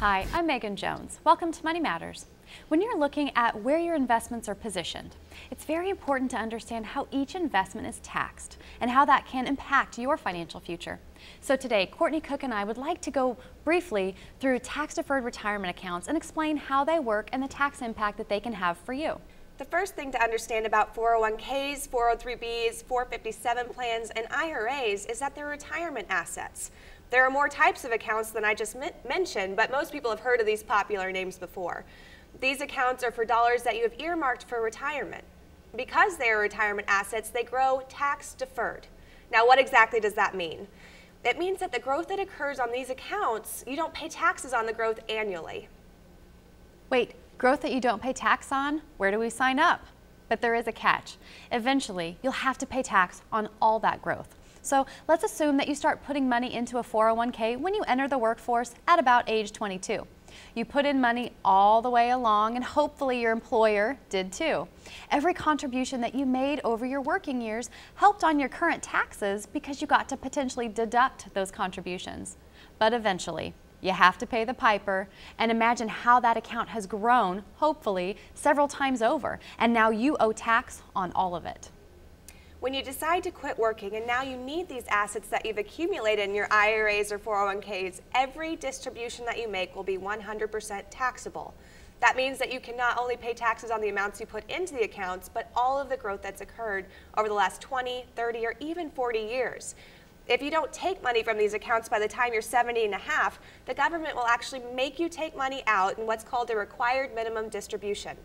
Hi, I'm Megan Jones. Welcome to Money Matters. When you're looking at where your investments are positioned, it's very important to understand how each investment is taxed and how that can impact your financial future. So today, Courtney Cook and I would like to go briefly through tax-deferred retirement accounts and explain how they work and the tax impact that they can have for you. The first thing to understand about 401ks, 403bs, 457 plans, and IRAs is that they're retirement assets. There are more types of accounts than I just mentioned, but most people have heard of these popular names before. These accounts are for dollars that you have earmarked for retirement. Because they are retirement assets, they grow tax deferred. Now, what exactly does that mean? It means that the growth that occurs on these accounts, you don't pay taxes on the growth annually. Wait, growth that you don't pay tax on? Where do we sign up? But there is a catch. Eventually, you'll have to pay tax on all that growth. So let's assume that you start putting money into a 401k when you enter the workforce at about age 22. You put in money all the way along, and hopefully your employer did too. Every contribution that you made over your working years helped on your current taxes because you got to potentially deduct those contributions. But eventually, you have to pay the piper, and imagine how that account has grown, hopefully, several times over, and now you owe tax on all of it. When you decide to quit working and now you need these assets that you've accumulated in your IRAs or 401ks, every distribution that you make will be 100% taxable. That means that you can not only pay taxes on the amounts you put into the accounts, but all of the growth that's occurred over the last 20, 30, or even 40 years. If you don't take money from these accounts by the time you're 70 and a half, the government will actually make you take money out in what's called a required minimum distribution.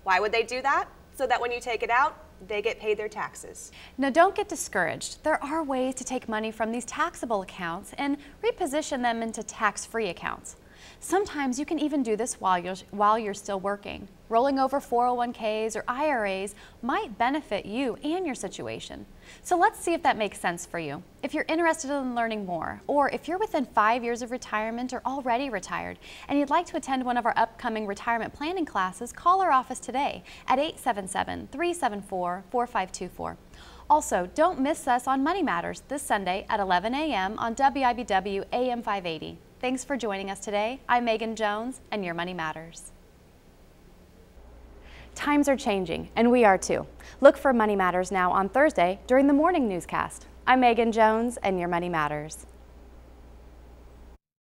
Why would they do that? So that when you take it out, they get paid their taxes. Now, don't get discouraged. There are ways to take money from these taxable accounts and reposition them into tax-free accounts. Sometimes you can even do this while you're still working. Rolling over 401ks or IRAs might benefit you and your situation. So let's see if that makes sense for you. If you're interested in learning more, or if you're within 5 years of retirement or already retired, and you'd like to attend one of our upcoming retirement planning classes, call our office today at 877-374-4524. Also, don't miss us on Money Matters this Sunday at 11 a.m. on WIBW AM 580. Thanks for joining us today. I'm Megan Jones, and your Money Matters. Times are changing, and we are too. Look for Money Matters now on Thursday during the morning newscast. I'm Megan Jones, and your Money Matters.